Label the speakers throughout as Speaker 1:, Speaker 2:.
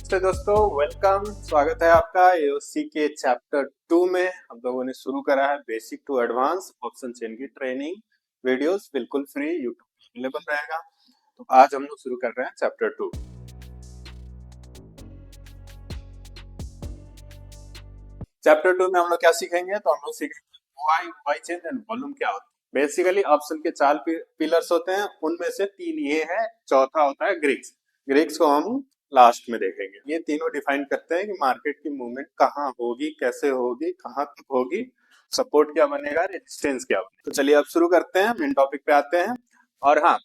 Speaker 1: तो दोस्तों वेलकम, स्वागत है आपका एओसी के चैप्टर 2 में। हम लोगों ने शुरू करा है basic to advance option chain की ट्रेनिंग वीडियोस, बिल्कुल फ्री यूट्यूब पर अवेलेबल रहेगा। तो आज हम लोग शुरू कर रहे हैं चैप्टर 2। चैप्टर 2 में हम लोग क्या सीखेंगे, तो हम लोग सीखेंगे वाई चेन एंड वॉल्यूम क्या होता है। बेसिकली ऑप्शन के 4 पिलर्स होते हैं, उनमें से 3 ये है, चौथा होता है ग्रीक्स। ग्रीक्स को हम लास्ट में देखेंगे। ये तीनों डिफाइन करते हैं कि मार्केट की मूवमेंट कहाँ होगी, कैसे होगी, कहाँ तक होगी, सपोर्ट क्या बनेगा, रेजिस्टेंस क्या बनेगा। तो चलिए अब शुरू करते हैं, मेन टॉपिक पे आते हैं। और हाँ,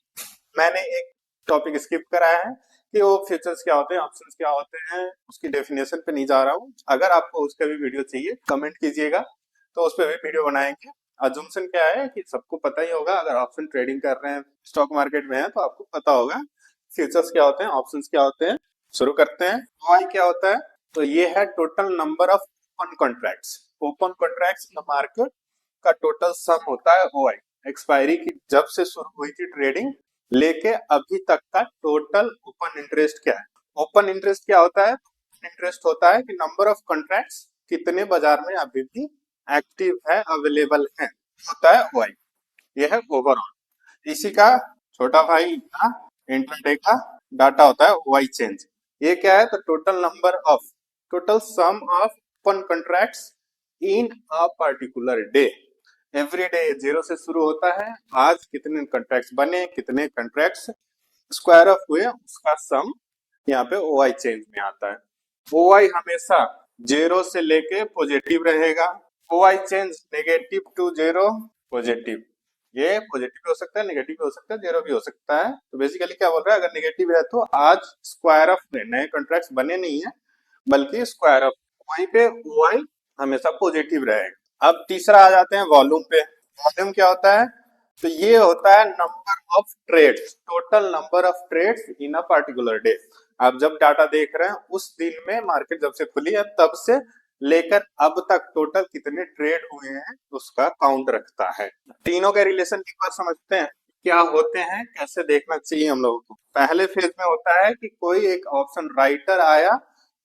Speaker 1: मैंने एक टॉपिक स्किप कराया है कि वो फ्यूचर्स क्या होते हैं, ऑप्शंस क्या होते हैं, उसकी डेफिनेशन पे नहीं जा रहा हूँ। अगर आपको उसका भी वीडियो चाहिए कमेंट कीजिएगा, तो उस पर भी वीडियो बनाएंगे। अजम्पशन क्या है कि सबको पता ही होगा, अगर ऑप्शन ट्रेडिंग कर रहे हैं, स्टॉक मार्केट में है, तो आपको पता होगा फ्यूचर्स क्या होते हैं, ऑप्शंस क्या होते हैं। शुरू करते हैं। ओआई क्या होता है, तो ये है total number of open contracts. Open contracts in the market का टोटल सम होता है ओआई। एक्सपायरी की जब से शुरू हुई थी ट्रेडिंग लेके अभी तक का टोटल ओपन इंटरेस्ट क्या है। ओपन इंटरेस्ट क्या होता है, इंटरेस्ट होता है कि नंबर ऑफ कॉन्ट्रैक्ट्स कितने बाजार में अभी भी एक्टिव है, अवेलेबल है, होता है ओआई। ये है ओवरऑल। इसी का छोटा भाई का इंट्राडे का डाटा होता है ओआई चेंज। ये क्या है, तो total sum of open contracts in a particular day. Every day 0 से शुरू होता है, आज कितने कॉन्ट्रैक्ट्स बने, कितने कॉन्ट्रैक्ट्स स्क्वायर ऑफ हुए, उसका सम यहाँ पे ओआई चेंज में आता है। ओआई हमेशा 0 से लेके पॉजिटिव रहेगा। OI change negative to 0 positive. ये पॉजिटिव भी हो सकता है, नेगेटिव भी हो सकता है, 0 भी हो सकता है। तो बेसिकली क्या बोल रहा है, अगर नेगेटिव है तो आज स्क्वायर ऑफ में नए कॉन्ट्रैक्ट्स बने नहीं है, बल्कि स्क्वायर ऑफ, वहीं पे ओआई हमेशा पॉजिटिव रहेगा। अब तीसरा आ जाते हैं वॉल्यूम पे। वॉल्यूम क्या होता है, तो ये होता है number of trades, total number of trades in a particular day. आप जब डाटा देख रहे हैं, उस दिन में मार्केट जब से खुली है तब से लेकर अब तक टोटल कितने ट्रेड हुए हैं उसका काउंट रखता है। तीनों के रिलेशन एक बार समझते हैं क्या होते हैं, कैसे देखना चाहिए हम लोगों को। पहले फेज में होता है कि कोई एक ऑप्शन राइटर आया,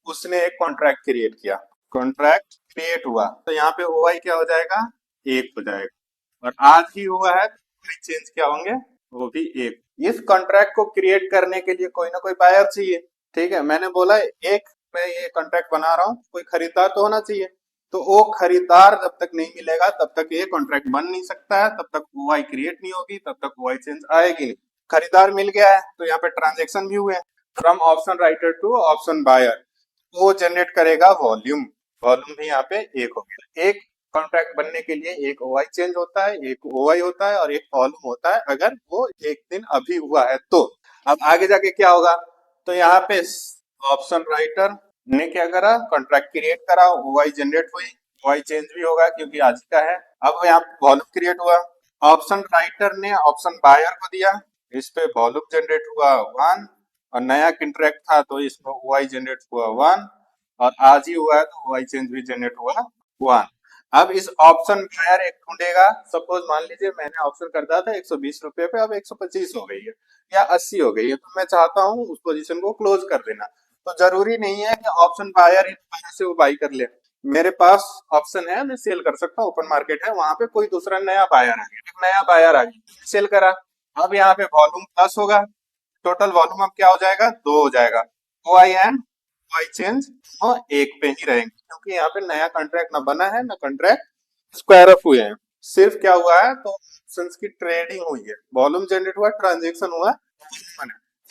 Speaker 1: उसने एक कॉन्ट्रैक्ट क्रिएट किया, कॉन्ट्रैक्ट क्रिएट हुआ, तो यहाँ पे ओआई क्या हो जाएगा, 1 हो जाएगा। और आज ही हुआ है तो चेंज क्या होंगे, वो भी 1। इस कॉन्ट्रैक्ट को क्रिएट करने के लिए कोई ना कोई बायर चाहिए। ठीक है, मैंने बोला एक मैं ये कॉन्ट्रैक्ट बना रहा हूँ, कोई खरीदार तो होना चाहिए। तो वो खरीदार जब तक नहीं मिलेगा तब तक ये कॉन्ट्रैक्ट बन नहीं सकता है, तब तक ओआई क्रिएट नहीं होगी, तब तक ओआई चेंज आएगी नहीं। खरीदार मिल गया है तो यहाँ पे ट्रांजेक्शन भी हुए, from option writer to option buyer, वो जनरेट करेगा वॉल्यूम। वॉल्यूम भी यहाँ पे 1 हो गया। एक कॉन्ट्रैक्ट बनने के लिए एक ओआई चेंज होता है, एक ओआई होता है और एक वॉल्यूम होता है, अगर वो एक दिन अभी हुआ है तो। अब आगे जाके क्या होगा, तो यहाँ पे ऑप्शन राइटर ने क्या करा, कॉन्ट्रैक्ट क्रिएट करा, ओआई जनरेट हुई, ओआई चेंज भी होगा क्योंकि आज का है। अब यहाँ वॉल्यूम क्रिएट हुआ, ऑप्शन राइटर ने ऑप्शन बायर को दिया, इस पे वॉल्यूम जनरेट हुआ 1, और नया कॉन्ट्रैक्ट था तो इसमें ओआई जनरेट हुआ 1, और आज ही हुआ है तो ओआई चेंज भी जनरेट हुआ 1। अब इस ऑप्शन बायर एक ढूंढेगा, सपोज मान लीजिए मैंने ऑप्शन कर दिया था 120 रुपए पे, अब 125 हो गई है या 80 हो गई है, तो मैं चाहता हूँ उस पोजीशन को क्लोज कर देना। तो जरूरी नहीं है कि ऑप्शन बायर से वो बाई कर ले, मेरे पास ऑप्शन है, मैं सेल कर सकता हूँ। ओपन मार्केट है, वहां पे कोई दूसरा नया बायर आ गया, एक नया बायर आ गया, सेल करा। अब यहाँ पे वॉल्यूम प्लस होगा, टोटल वॉल्यूम अब क्या हो जाएगा, 2 हो जाएगा। ओआई एंड ओआई चेंज और 1 पे ही रहेंगे, क्योंकि यहाँ पे नया कॉन्ट्रैक्ट ना बना है ना कॉन्ट्रैक्ट स्क्वायर ऑफ हुए हैं, सिर्फ क्या हुआ है, तो ऑप्शंस की ट्रेडिंग हुई है, वॉल्यूम जनरेट हुआ, ट्रांजेक्शन हुआ,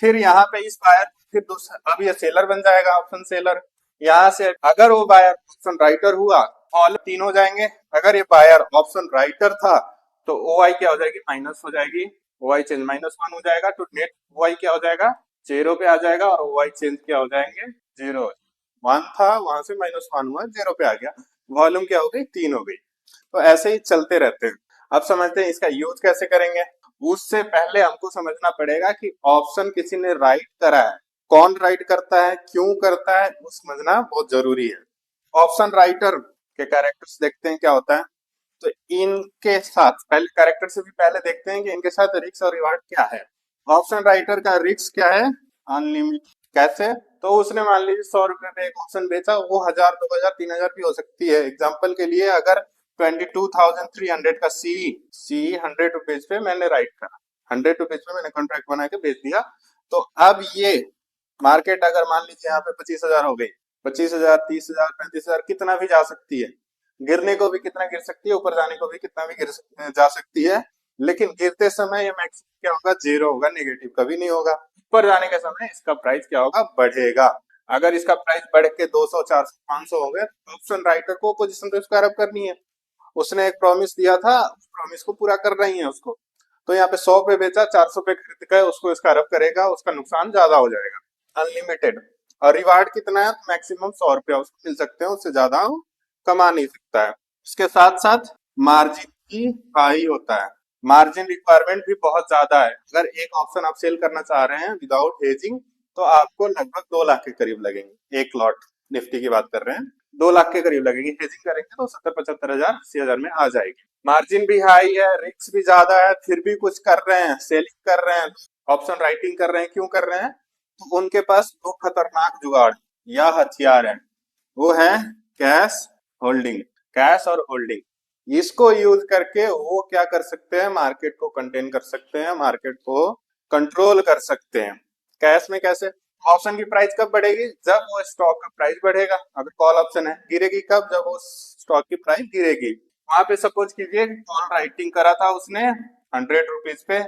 Speaker 1: फिर यहाँ पे इस बायर फिर दूसरा, अब ये सेलर बन जाएगा, ऑप्शन सेलर। यहाँ से अगर वो बायर ऑप्शन राइटर हुआ, ऑल 3 हो जाएंगे। अगर ये बायर ऑप्शन राइटर था तो ओआई क्या हो जाएगी, माइनस हो जाएगी, ओआई चेंज -1 हो जाएगा, तो नेट ओआई क्या हो जाएगा, 0 पे आ जाएगा, और ओआई चेंज क्या हो जाएंगे, 0। 1 था, वहां से -1 हुआ, 0 पे आ गया, वॉल्यूम क्या हो गई, 3 हो गई। तो ऐसे ही चलते रहते हैं। अब समझते हैं इसका यूज कैसे करेंगे। उससे पहले हमको समझना पड़ेगा कि ऑप्शन किसी ने राइट करा है, कौन राइट करता है, क्यों करता है, वो समझना बहुत जरूरी है। ऑप्शन राइटर के कैरेक्टर्स देखते हैं क्या होता है, तो इनके साथ पहले कैरेक्टर से भी पहले देखते हैं कि इनके साथ रिस्क और रिवार्ड क्या है। ऑप्शन राइटर का रिस्क क्या है, अनलिमिटेड। कैसे, तो उसने मान लीजिए 100 रुपए पे एक ऑप्शन बेचा, वो 1000, 2000, 3000 भी हो सकती है। एग्जाम्पल के लिए अगर 22,300 का सी 100 रुपीज पे मैंने राइट करा, 100 रुपीज पे मैंने कॉन्ट्रैक्ट बना के बेच दिया। तो अब ये मार्केट अगर मान लीजिए यहाँ पे 25,000 हो गई, 25,000, 30,000, 35,000 कितना भी जा सकती है, गिरने को भी कितना गिर सकती है, ऊपर जाने को भी कितना भी जा सकती है। लेकिन गिरते समय ये मैक्सिमम क्या होगा, जीरो होगा, नेगेटिव कभी नहीं होगा। ऊपर जाने के समय इसका प्राइस क्या होगा, बढ़ेगा। अगर इसका प्राइस बढ़ के 200, 400, 500 हो गए तो ऑप्शन राइटर को पोजीशन तो स्क्वायर अप करनी है। उसने एक प्रॉमिस दिया था, उस प्रॉमिस को पूरा कर रही है उसको। तो यहाँ पे 100 पे बेचा, 400 पे खरीद के उसको स्क्वायर अप करेगा, उसका नुकसान ज्यादा हो जाएगा। अनलिमिटेड। और रिवार्ड कितना है, मैक्सिमम 100 रुपया उसको मिल सकते हैं, उससे ज्यादा वो कमा नहीं सकता है। इसके साथ साथ मार्जिन भी हाई होता है, मार्जिन रिक्वायरमेंट भी बहुत ज्यादा है। अगर एक ऑप्शन आप सेल करना चाह रहे हैं विदाउट हेजिंग, तो आपको लगभग 2 लाख के करीब लगेंगे एक लॉट। निफ्टी की बात कर रहे हैं, 2 लाख के करीब लगेगी। हेजिंग करेंगे तो 70-75 हजार, 80 हजार में आ जाएगी। मार्जिन भी हाई है, रिस्क भी ज्यादा है, फिर भी कुछ कर रहे हैं, सेलिंग कर रहे हैं, ऑप्शन राइटिंग कर रहे हैं। क्यों कर रहे हैं, तो उनके पास दो खतरनाक जुगाड़ या हथियार है, वो है कैश होल्डिंग, कैश और होल्डिंग। इसको यूज करके वो क्या कर सकते हैं, मार्केट को कंटेन कर सकते हैं, मार्केट को कंट्रोल कर सकते हैं। कैश में कैसे, ऑप्शन की प्राइस कब बढ़ेगी, जब वो स्टॉक का प्राइस बढ़ेगा। अगर कॉल ऑप्शन है, गिरेगी कब, जब वो स्टॉक की प्राइस गिरेगी। वहां पे सपोज कीजिए कॉल राइटिंग करा था उसने 100 रुपीज पे,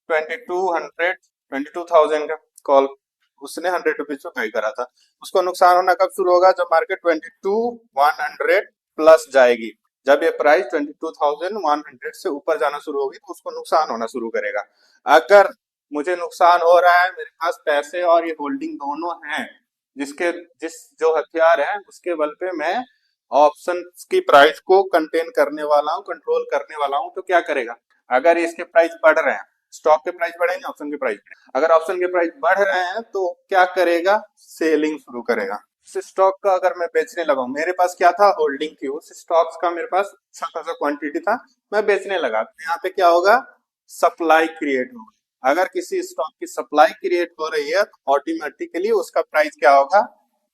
Speaker 1: 22,000 का कॉल उसने 100 रुपीज पे बाई करा था। उसको नुकसान होना कब शुरू होगा, जब मार्केट 22,100 प्लस जाएगी। जब ये प्राइस 22,100 से ऊपर जाना शुरू होगी तो उसको नुकसान होना शुरू करेगा। अगर मुझे नुकसान हो रहा है, मेरे पास पैसे और ये होल्डिंग दोनों हैं, जिस जो हथियार है उसके बल पे मैं ऑप्शन की प्राइस को कंटेन करने वाला हूँ, कंट्रोल करने वाला हूँ, तो क्या करेगा, अगर इसके प्राइस बढ़ रहे हैं, स्टॉक के प्राइस बढ़ेंगे, ऑप्शन के प्राइस, अगर ऑप्शन के प्राइस बढ़ रहे हैं तो क्या करेगा, सेलिंग शुरू करेगा। इस स्टॉक का अगर मैं बेचने लगा, मेरे पास क्या था, होल्डिंग थी, उस स्टॉक्स का मेरे पास अच्छा खासा क्वांटिटी था, मैं बेचने लगा, तो यहाँ पे क्या होगा, सप्लाई क्रिएट होगा। अगर किसी स्टॉक की सप्लाई क्रिएट हो रही है तो ऑटोमेटिकली उसका प्राइस क्या होगा,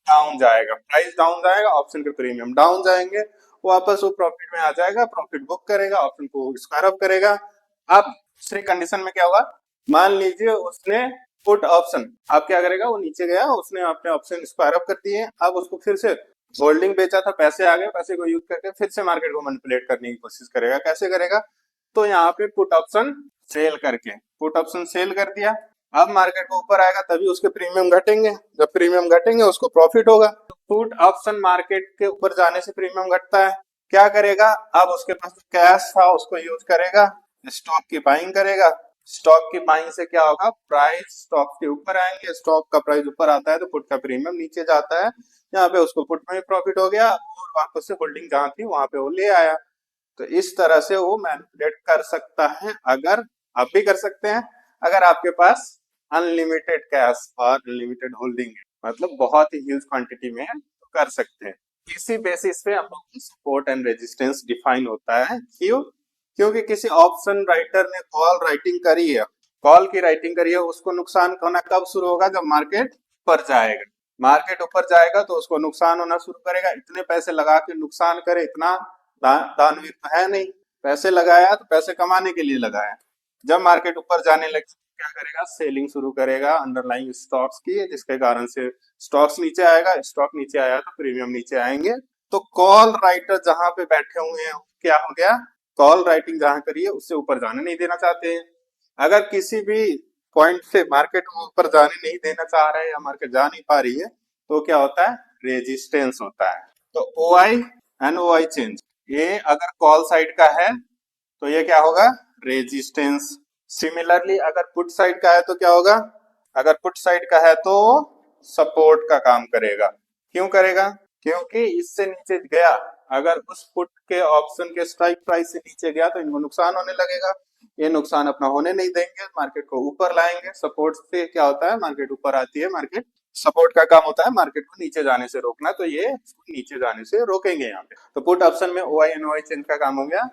Speaker 1: डाउन जाएगा। प्राइस डाउन जाएगा, ऑप्शन के प्रीमियम डाउन जाएंगे, वापस वो प्रॉफिट में आ जाएगा, प्रॉफिट बुक करेगा, ऑप्शन को स्क्वायर अप करेगा। अब दूसरी कंडीशन में क्या होगा, मान लीजिए उसने पुट ऑप्शन, अब क्या करेगा, वो नीचे गया, उसने अपने ऑप्शन स्क्वायर अप कर दिए, अब उसको फिर से होल्डिंग बेचा था, पैसे आ गए, पैसे को यूज करके फिर से मार्केट को मैनिपुलेट करने की कोशिश करेगा। कैसे करेगा, तो यहाँ पे पुट ऑप्शन सेल करके, पुट ऑप्शन सेल कर दिया, अब मार्केट को ऊपर आएगा तभी उसके प्रीमियम घटेंगे, जब प्रीमियम घटेंगे उसको प्रॉफिट होगा। तो पुट ऑप्शन मार्केट के ऊपर जाने से प्रीमियम घटता है, क्या करेगा, अब उसके पास कैश था उसको यूज करेगा, स्टॉक की बाइंग करेगा। स्टॉक की बाइंग से क्या होगा, प्राइस स्टॉक के ऊपर आएंगे, स्टॉक का प्राइस ऊपर आता है तो पुट का प्रीमियम नीचे जाता है, यहाँ पे उसको पुट में प्रॉफिट हो गया और वापस से होल्डिंग जहां थी वहां पे वो ले आया। तो इस तरह से वो मैनिपुलेट कर सकता है, अगर आप भी कर सकते हैं, अगर आपके पास अनलिमिटेड कैश और अनलिमिटेड होल्डिंग है, मतलब बहुत ही ह्यूज क्वांटिटी में है, तो कर सकते हैं। इसी बेसिस पे हम लोग की सपोर्ट एंड रेजिस्टेंस डिफाइन होता है। क्यों, क्योंकि किसी ऑप्शन राइटर ने कॉल राइटिंग करी है, कॉल की राइटिंग करी है, उसको नुकसान होना कब शुरू होगा, जब मार्केट ऊपर जाएगा। मार्केट ऊपर जाएगा तो उसको नुकसान होना शुरू करेगा। इतने पैसे लगा के नुकसान करे, इतना दानवीर तो है नहीं, पैसे लगाया तो पैसे कमाने के लिए लगाया। जब मार्केट ऊपर जाने लगे क्या करेगा, सेलिंग शुरू करेगा अंडरलाइंग स्टॉक्स की, जिसके कारण से स्टॉक्स नीचे आएगा, स्टॉक नीचे आया तो प्रीमियम नीचे आएंगे। तो कॉल राइटर जहां पे बैठे हुए हैं, क्या हो गया, कॉल राइटिंग जहां करिए उससे ऊपर जाने नहीं देना चाहते हैं। अगर किसी भी पॉइंट से मार्केट ऊपर जाने नहीं देना चाह रहे हैं या मार्केट जा नहीं पा रही है, तो क्या होता है, रेजिस्टेंस होता है। तो ओ आई एंड ओ आई चेंज, ये अगर कॉल साइड का है तो ये क्या होगा, रेजिस्टेंस। सिमिलरली अगर पुट साइड का है तो क्या होगा, अगर पुट साइड का है तो सपोर्ट का काम करेगा। क्यों करेगा, क्योंकि इससे नीचे गया, अगर उस पुट के ऑप्शन के स्ट्राइक प्राइस से नीचे गया तो इनको नुकसान होने लगेगा, ये नुकसान अपना होने नहीं देंगे, मार्केट को ऊपर लाएंगे। सपोर्ट से क्या होता है, मार्केट ऊपर आती है, मार्केट सपोर्ट का काम होता है मार्केट को नीचे जाने से रोकना, तो ये नीचे जाने से रोकेंगे यहाँ पे। तो पुट ऑप्शन में ओ I N O I change का काम हो गया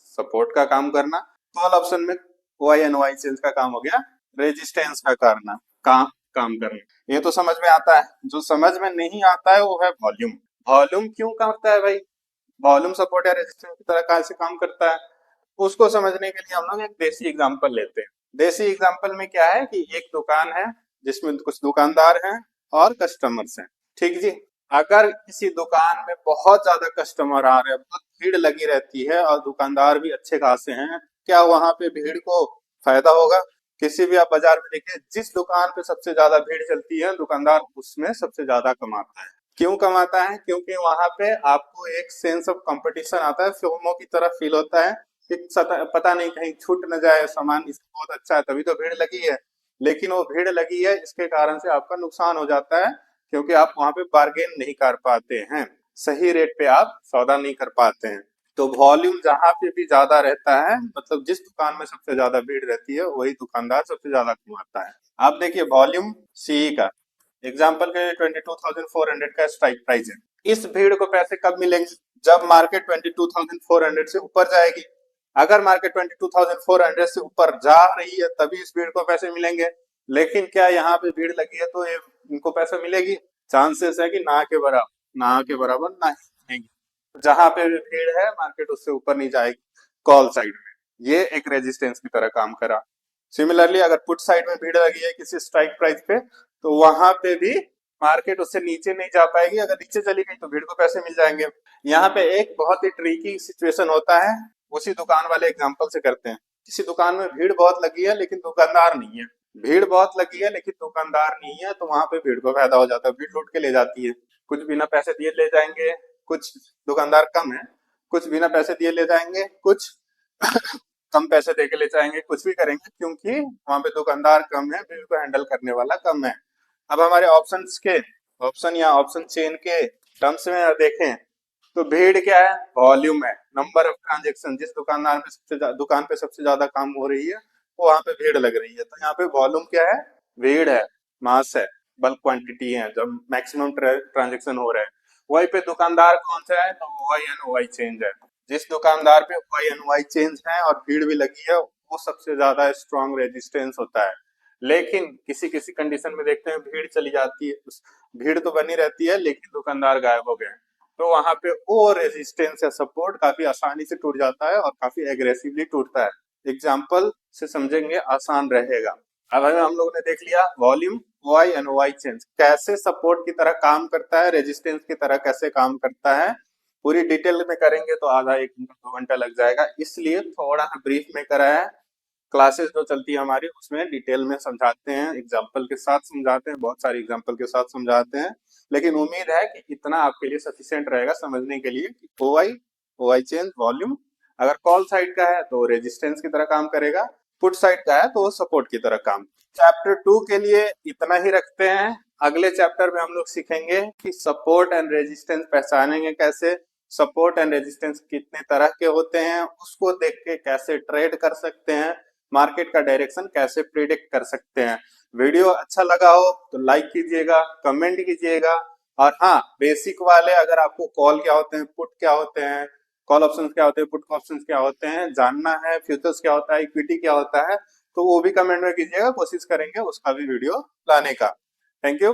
Speaker 1: सपोर्ट का काम करना, कॉल ऑप्शन में ओ I N O I change का काम हो गया रेजिस्टेंस का करना, काम काम करना। ये तो समझ में आता है। जो समझ में नहीं आता है वो है वॉल्यूम। वॉल्यूम क्यों करता है भाई, वॉल्यूम सपोर्ट या रेजिस्टेंस की तरह कैसे काम करता है, उसको समझने के लिए हम लोग एक देसी एग्जांपल लेते हैं। देसी एग्जांपल में क्या है कि एक दुकान है जिसमें कुछ दुकानदार हैं और कस्टमर्स हैं, ठीक जी। अगर किसी दुकान में बहुत ज्यादा कस्टमर आ रहे हैं, बहुत भीड़ लगी रहती है और दुकानदार भी अच्छे खासे हैं, क्या वहां पे भीड़ को फायदा होगा? किसी भी आप बाजार में देखिए, जिस दुकान पे सबसे ज्यादा भीड़ चलती है दुकानदार उसमें सबसे ज्यादा कमाता है। क्यों कमाता है? क्योंकि वहां पे आपको एक सेंस ऑफ कंपटीशन आता है, फिल्मों की तरह फील होता है कि पता नहीं कहीं छूट न जाए, सामान इसका बहुत अच्छा है तभी तो भीड़ लगी है। लेकिन वो भीड़ लगी है इसके कारण से आपका नुकसान हो जाता है, क्योंकि आप वहां पे बार्गेन नहीं कर पाते हैं, सही रेट पे आप सौदा नहीं कर पाते हैं। तो वॉल्यूम जहां पे भी ज्यादा रहता है, मतलब जिस दुकान में सबसे ज्यादा भीड़ रहती है वही दुकानदार सबसे ज्यादा कमाता है। आप देखिए वॉल्यूम सीई का एग्जाम्पल के 22,400 का स्ट्राइक प्राइस है। इस भीड़ को पैसे कब मिलेंगे? जब मार्केट 22,400 से ऊपर जाएगी। अगर मार्केट 22,400 से ऊपर जा रही है तभी इस भीड़ को पैसे मिलेंगे। लेकिन क्या यहाँ पे भीड़ लगी है तो ये इनको पैसे मिलेगी? चांसेस है कि ना के बराबर, ना के बराबर ना ही मिलेंगे। जहां पे भी भीड़ है मार्केट उससे ऊपर नहीं जाएगी कॉल साइड में। ये एक रेजिस्टेंस की तरह काम करा। सिमिलरली अगर पुट साइड में भीड़ लगी है किसी स्ट्राइक प्राइस पे, तो वहां पे भी मार्केट उससे नीचे नहीं जा पाएगी। अगर नीचे चली गई तो भीड़ को पैसे मिल जाएंगे। यहाँ पे एक बहुत ही ट्रिकी सिचुएशन होता है, उसी दुकान वाले एग्जांपल से करते हैं। किसी दुकान में भीड़ बहुत लगी है लेकिन दुकानदार नहीं है, भीड़ बहुत लगी है लेकिन दुकानदार नहीं है, तो वहां पे भीड़ को फायदा हो जाता है, भीड़ लूट के ले जाती है। कुछ बिना पैसे दिए ले जाएंगे, कुछ दुकानदार कम है, कुछ बिना पैसे दिए ले जाएंगे, कुछ कम पैसे दे के ले जाएंगे, कुछ भी करेंगे, क्योंकि वहां पे दुकानदार कम है, भीड़ को हैंडल करने वाला कम है। अब हमारे ऑप्शन या ऑप्शन चेन के टर्म्स में देखें तो भीड़ क्या है? वॉल्यूम है, नंबर ऑफ ट्रांजेक्शन। जिस दुकानदार पे दुकान पे सबसे ज्यादा काम हो रही है वो वहां पे भीड़ लग रही है, तो यहाँ पे वॉल्यूम क्या है? भीड़ है, मास है, बल्क क्वांटिटी है, जब मैक्सिमम ट्रांजेक्शन हो रहे हैं। वही पे दुकानदार कौन सा है? तो वाई एंड वाई चेंज है। जिस दुकानदार पे वाई एंड वाई चेंज है और भीड़ भी लगी है वो सबसे ज्यादा स्ट्रॉन्ग रेजिस्टेंस होता है। लेकिन किसी किसी कंडीशन में देखते हैं भीड़ चली जाती है, भीड़ तो बनी रहती है लेकिन दुकानदार गायब हो गए, तो वहां पे वो रेजिस्टेंस या सपोर्ट काफी आसानी से टूट जाता है और काफी एग्रेसिवली टूटता है। एग्जाम्पल से समझेंगे आसान रहेगा। अब हम लोग ने देख लिया volume, Y and Y change कैसे सपोर्ट की तरह काम करता है, रेजिस्टेंस की तरह कैसे काम करता है। पूरी डिटेल में करेंगे तो आधा 1 घंटा 2 घंटा लग जाएगा, इसलिए थोड़ा ब्रीफ में करा है। क्लासेस जो चलती है हमारी उसमें डिटेल में समझाते हैं, एग्जाम्पल के साथ समझाते हैं, बहुत सारी एग्जाम्पल के साथ समझाते हैं। लेकिन उम्मीद है कि इतना आपके लिए सफिशिएंट रहेगा समझने के लिए कि ओ आई चेंज वॉल्यूम अगर कॉल साइड का है तो रेजिस्टेंस की तरह काम करेगा, पुट साइड का है तो वो सपोर्ट की तरह काम। चैप्टर 2 के लिए इतना ही रखते हैं। अगले चैप्टर में हम लोग सीखेंगे कि सपोर्ट एंड रेजिस्टेंस पहचानेंगे कैसे, सपोर्ट एंड रेजिस्टेंस कितने तरह के होते हैं, उसको देख के कैसे ट्रेड कर सकते हैं, मार्केट का डायरेक्शन कैसे प्रिडिक्ट कर सकते हैं। वीडियो अच्छा लगा हो तो लाइक कीजिएगा, कमेंट कीजिएगा। और हाँ, बेसिक वाले अगर आपको कॉल क्या होते हैं, पुट क्या होते हैं, कॉल ऑप्शंस क्या होते हैं, पुट ऑप्शंस क्या होते हैं जानना है, फ्यूचर्स क्या होता है, इक्विटी क्या होता है, तो वो भी कमेंट में कीजिएगा, कोशिश करेंगे उसका भी वीडियो लाने का। Thank you.